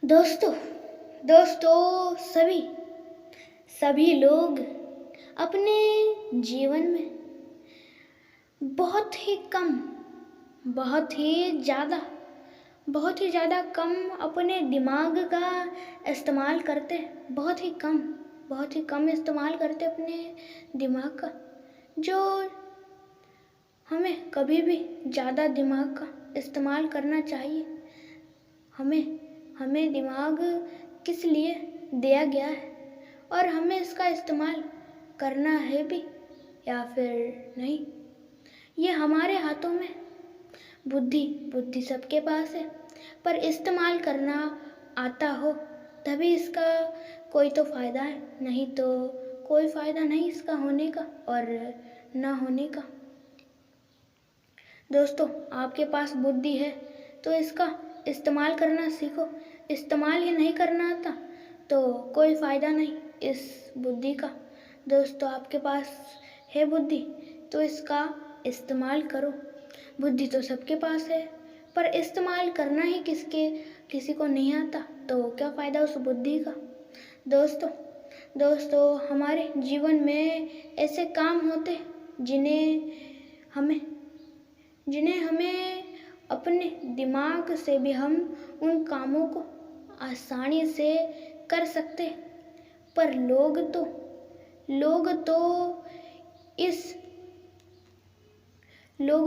दोस्तों दोस्तों सभी सभी लोग अपने जीवन में बहुत ही कम बहुत ही ज़्यादा बहुत ही ज़्यादा कम अपने दिमाग का इस्तेमाल करते हैं। बहुत ही कम इस्तेमाल करते अपने दिमाग का, जो हमें कभी भी ज़्यादा दिमाग का इस्तेमाल करना चाहिए। हमें हमें दिमाग किस लिए दिया गया है और हमें इसका इस्तेमाल करना है भी या फिर नहीं, ये हमारे हाथों में। बुद्धि सबके पास है, पर इस्तेमाल करना आता हो तभी इसका कोई तो फ़ायदा है, नहीं तो कोई फ़ायदा नहीं इसका होने का और ना होने का। दोस्तों, आपके पास बुद्धि है तो इसका इस्तेमाल करना सीखो। इस्तेमाल ही नहीं करना आता तो कोई फ़ायदा नहीं इस बुद्धि का। दोस्तों, आपके पास है बुद्धि तो इसका इस्तेमाल करो। बुद्धि तो सबके पास है, पर इस्तेमाल करना ही किसी को नहीं आता तो क्या फ़ायदा उस बुद्धि का। दोस्तों हमारे जीवन में ऐसे काम होते हैं जिन्हें हमें अपने दिमाग से भी हम उन कामों को आसानी से कर सकते, पर लोग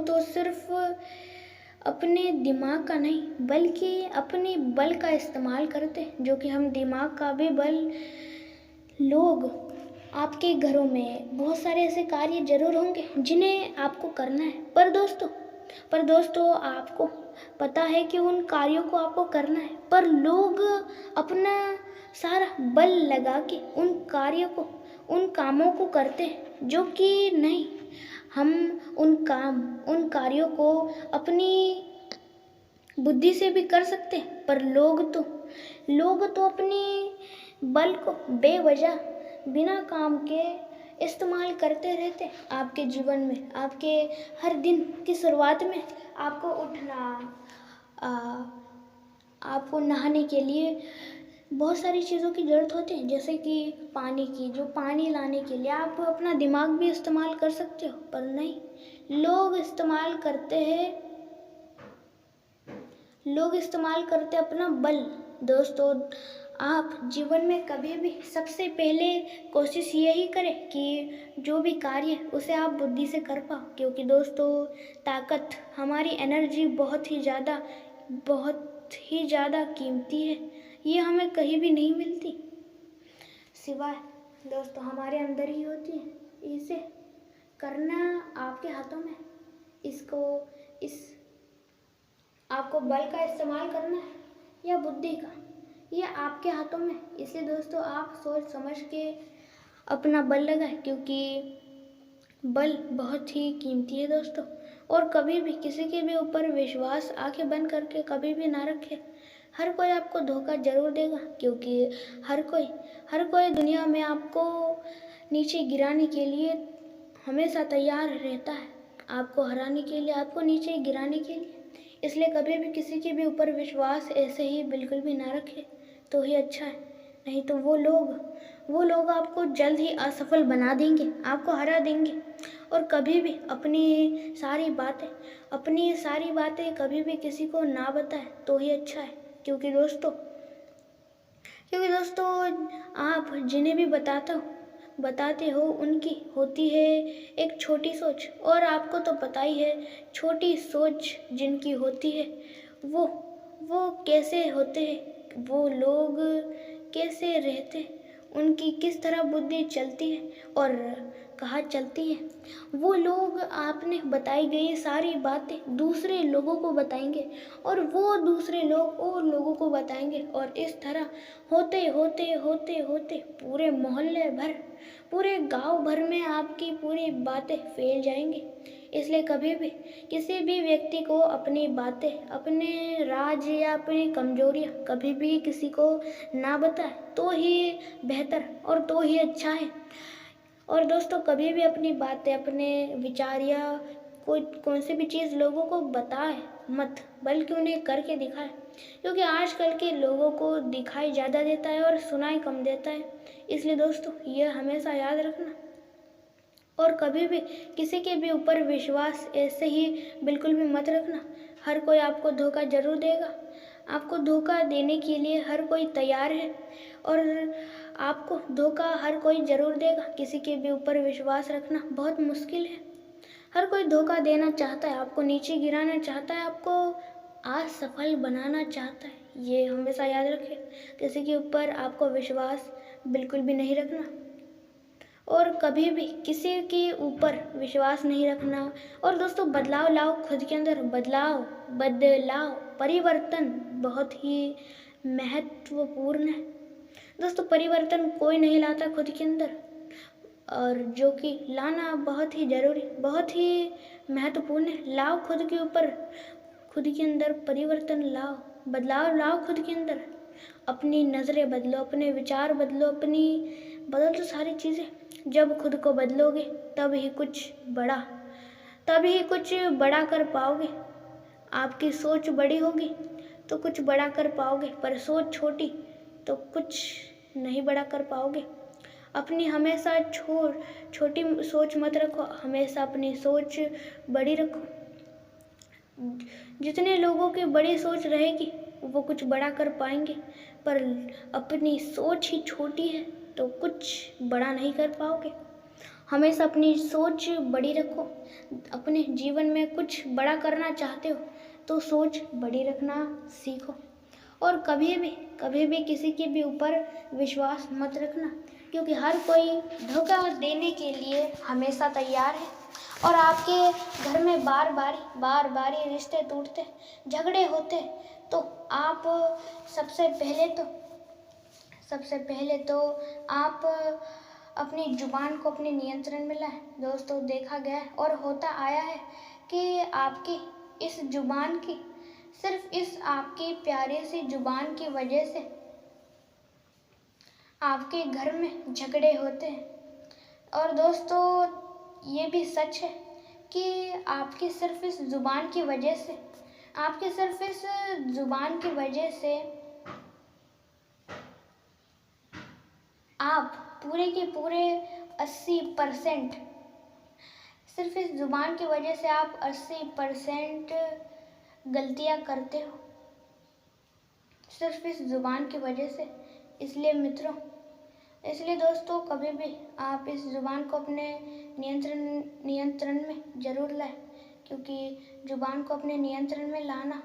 तो सिर्फ अपने दिमाग का नहीं बल्कि अपने बल का इस्तेमाल करते, जो कि हम दिमाग का भी बल। लोग आपके घरों में बहुत सारे ऐसे कार्य जरूर होंगे जिन्हें आपको करना है, पर दोस्तों आपको पता है कि उन कार्यों को आपको करना है, पर लोग अपना सारा बल लगा के उन कामों को करते हैं, जो कि नहीं। हम उन कार्यों को अपनी बुद्धि से भी कर सकते हैं, पर लोग तो अपनी बल को बेवजह बिना काम के इस्तेमाल करते रहते। आपके जीवन में, आपके हर दिन की शुरुआत में आपको उठना, आपको नहाने के लिए बहुत सारी चीज़ों की ज़रूरत होती है, जैसे कि पानी लाने के लिए आप अपना दिमाग भी इस्तेमाल कर सकते हो, पर नहीं, लोग इस्तेमाल करते अपना बल। दोस्तों, आप जीवन में कभी भी सबसे पहले कोशिश यही करें कि जो भी कार्य है उसे आप बुद्धि से कर पाओ, क्योंकि दोस्तों ताकत, हमारी एनर्जी बहुत ही ज़्यादा कीमती है। ये हमें कहीं भी नहीं मिलती, सिवाय दोस्तों हमारे अंदर ही होती है। इसे करना आपके हाथों में। आपको बल का इस्तेमाल करना है या बुद्धि का, ये आपके हाथों में। इसलिए दोस्तों आप सोच समझ के अपना बल लगाएं, क्योंकि बल बहुत ही कीमती है दोस्तों। और कभी भी किसी के भी ऊपर विश्वास आंखें बंद करके कभी भी ना रखें। हर कोई आपको धोखा जरूर देगा, क्योंकि हर कोई दुनिया में आपको नीचे गिराने के लिए हमेशा तैयार रहता है, आपको हराने के लिए, आपको नीचे गिराने के लिए। इसलिए कभी भी किसी के भी ऊपर विश्वास ऐसे ही बिल्कुल भी ना रखें तो ही अच्छा है, नहीं तो वो लोग आपको जल्द ही असफल बना देंगे, आपको हरा देंगे। और कभी भी अपनी सारी बातें कभी भी किसी को ना बताएं तो ही अच्छा है, क्योंकि दोस्तों आप जिन्हें भी बताते हो उनकी होती है एक छोटी सोच, और आपको तो पता ही है छोटी सोच जिनकी होती है वो कैसे होते हैं, वो लोग कैसे रहते हैं, उनकी किस तरह बुद्धि चलती है और कहाँ चलती है। वो लोग आपने बताई गई सारी बातें दूसरे लोगों को बताएंगे, और वो दूसरे लोग और लोगों को बताएंगे, और इस तरह होते होते पूरे मोहल्ले भर, पूरे गांव भर में आपकी पूरी बातें फैल जाएंगी। इसलिए कभी भी किसी भी व्यक्ति को अपनी बातें, अपने राज या अपनी कमजोरियां कभी भी किसी को ना बताए तो ही बेहतर और तो ही अच्छा है। और दोस्तों कभी भी अपनी बातें, अपने विचार या कौन सी भी चीज़ लोगों को बताए मत, बल्कि उन्हें करके दिखाए। क्योंकि आजकल के लोगों को दिखाई ज़्यादा देता है और सुनाई कम देता है। इसलिए दोस्तों ये हमेशा याद रखना और कभी भी किसी के भी ऊपर विश्वास ऐसे ही बिल्कुल भी मत रखना। हर कोई आपको धोखा ज़रूर देगा। आपको धोखा देने के लिए हर कोई तैयार है और आपको धोखा हर कोई ज़रूर देगा। किसी के भी ऊपर विश्वास रखना बहुत मुश्किल है। हर कोई धोखा देना चाहता है, आपको नीचे गिराना चाहता है, आपको असफल बनाना चाहता है। ये हमेशा याद रखें। किसी के ऊपर आपको विश्वास बिल्कुल भी नहीं रखना और कभी भी किसी के ऊपर विश्वास नहीं रखना। और दोस्तों बदलाव लाओ खुद के अंदर। बदलाव परिवर्तन बहुत ही महत्वपूर्ण है। दोस्तों परिवर्तन कोई नहीं लाता खुद के अंदर, और जो कि लाना बहुत ही ज़रूरी, बहुत ही महत्वपूर्ण है। लाओ खुद के ऊपर, खुद के अंदर परिवर्तन लाओ, बदलाव लाओ खुद के अंदर। अपनी नज़रें बदलो, अपने विचार बदलो, बदल दो सारी चीज़ें। जब खुद को बदलोगे तब ही कुछ बड़ा कर पाओगे। आपकी सोच बड़ी होगी तो कुछ बड़ा कर पाओगे, पर सोच छोटी तो कुछ नहीं बड़ा कर पाओगे। अपनी हमेशा छोटी सोच मत रखो, हमेशा अपनी सोच बड़ी रखो। जितने लोगों की बड़ी सोच रहेगी वो कुछ बड़ा कर पाएंगे, पर अपनी सोच ही छोटी है तो कुछ बड़ा नहीं कर पाओगे। हमेशा अपनी सोच बड़ी रखो। अपने जीवन में कुछ बड़ा करना चाहते हो तो सोच बड़ी रखना सीखो। और कभी भी किसी के भी ऊपर विश्वास मत रखना, क्योंकि हर कोई धोखा देने के लिए हमेशा तैयार है। और आपके घर में बार बार रिश्ते टूटते, झगड़े होते, तो आप सबसे पहले तो आप अपनी जुबान को अपने नियंत्रण में लाएं। दोस्तों देखा गया है और होता आया है कि आपकी इस जुबान की, सिर्फ इस आपकी प्यारी सी जुबान की वजह से आपके घर में झगड़े होते हैं। और दोस्तों ये भी सच है कि आपकी सिर्फ इस जुबान की वजह से आप पूरे के पूरे 80%, सिर्फ इस जुबान की वजह से आप 80% गलतियां करते हो, सिर्फ इस जुबान की वजह से। इसलिए दोस्तों कभी भी आप इस जुबान को अपने नियंत्रण में ज़रूर लाएं, क्योंकि जुबान को अपने नियंत्रण में लाना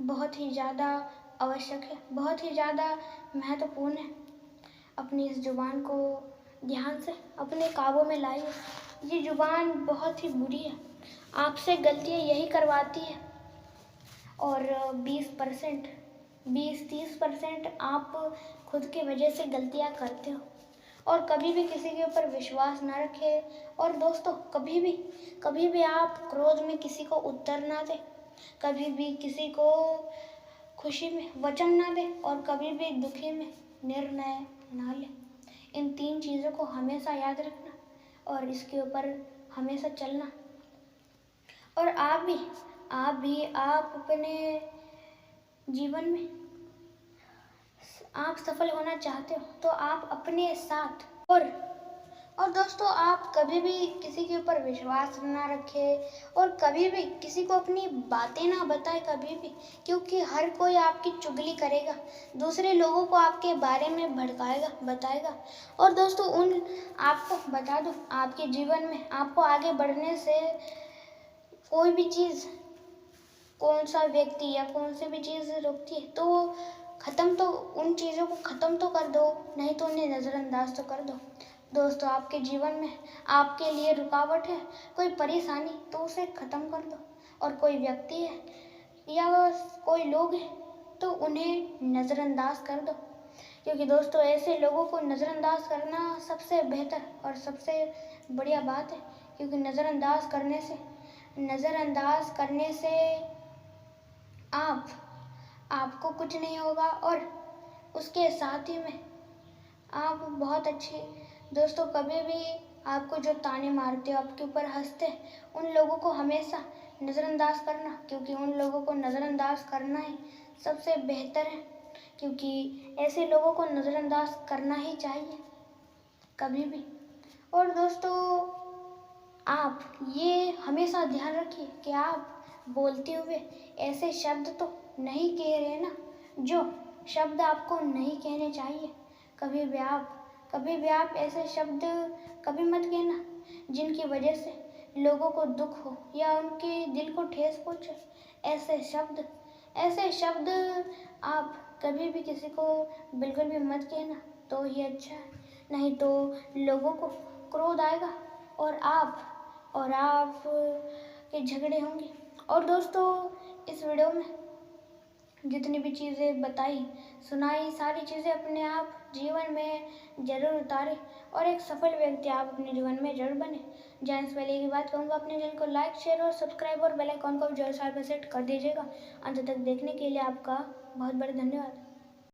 बहुत ही ज़्यादा आवश्यक है, बहुत ही ज़्यादा महत्वपूर्ण है। अपनी इस जुबान को ध्यान से अपने काबू में लाइए। ये जुबान बहुत ही बुरी है, आपसे गलतियाँ यही करवाती है, और 20-30% आप खुद की वजह से गलतियाँ करते हो। और कभी भी किसी के ऊपर विश्वास ना रखें। और दोस्तों कभी भी आप क्रोध में किसी को उत्तर ना दें, कभी भी किसी को खुशी में वचन ना दें, और कभी भी दुखी में निर्णय ना लें। इन 3 चीज़ों को हमेशा याद रखना और इसके ऊपर हमेशा चलना। और आप अपने जीवन में आप सफल होना चाहते हो तो आप अपने साथ और दोस्तों आप कभी भी किसी के ऊपर विश्वास ना रखें और कभी भी किसी को अपनी बातें ना बताएं कभी भी, क्योंकि हर कोई आपकी चुगली करेगा, दूसरे लोगों को आपके बारे में भड़काएगा, बताएगा। और दोस्तों आपको बता दूं, आपके जीवन में आपको आगे बढ़ने से कोई भी चीज़, कौन सा व्यक्ति या कौन सी भी चीज़ रोकती है तो उन चीज़ों को ख़त्म तो कर दो, नहीं तो उन्हें नज़रअंदाज तो कर दो। दोस्तों आपके जीवन में आपके लिए रुकावट है, कोई परेशानी, तो उसे ख़त्म कर दो। और कोई व्यक्ति है या कोई लोग हैं तो उन्हें नज़रअंदाज कर दो, क्योंकि दोस्तों ऐसे लोगों को नज़रअंदाज करना सबसे बेहतर और सबसे बढ़िया बात है। क्योंकि नज़रअंदाज करने से आपको कुछ नहीं होगा, और उसके साथ ही में आप बहुत अच्छे। दोस्तों कभी भी आपको जो ताने मारते हो, आपके ऊपर हंसते, उन लोगों को हमेशा नज़रअंदाज करना, क्योंकि उन लोगों को नज़रअंदाज करना ही सबसे बेहतर है, क्योंकि ऐसे लोगों को नज़रअंदाज करना ही चाहिए कभी भी। और दोस्तों, आप ये हमेशा ध्यान रखिए कि आप बोलते हुए ऐसे शब्द तो नहीं कह रहे ना जो शब्द आपको नहीं कहने चाहिए। कभी भी आप ऐसे शब्द कभी मत कहना जिनकी वजह से लोगों को दुख हो या उनके दिल को ठेस पहुंचे। ऐसे शब्द आप कभी भी किसी को बिल्कुल भी मत कहना, तो ही अच्छा है। नहीं तो लोगों को क्रोध आएगा और आप के झगड़े होंगे। और दोस्तों, इस वीडियो में जितनी भी चीज़ें बताई सुनाई, सारी चीज़ें अपने आप जीवन में ज़रूर उतारें और एक सफल व्यक्ति आप अपने जीवन में ज़रूर बने। जाने से पहले की बात कहूँगा, अपने चैनल को लाइक, शेयर और सब्सक्राइब और बेल आइकॉन को भी जरूर साथ में सेट कर दीजिएगा। अंत तक देखने के लिए आपका बहुत बहुत धन्यवाद।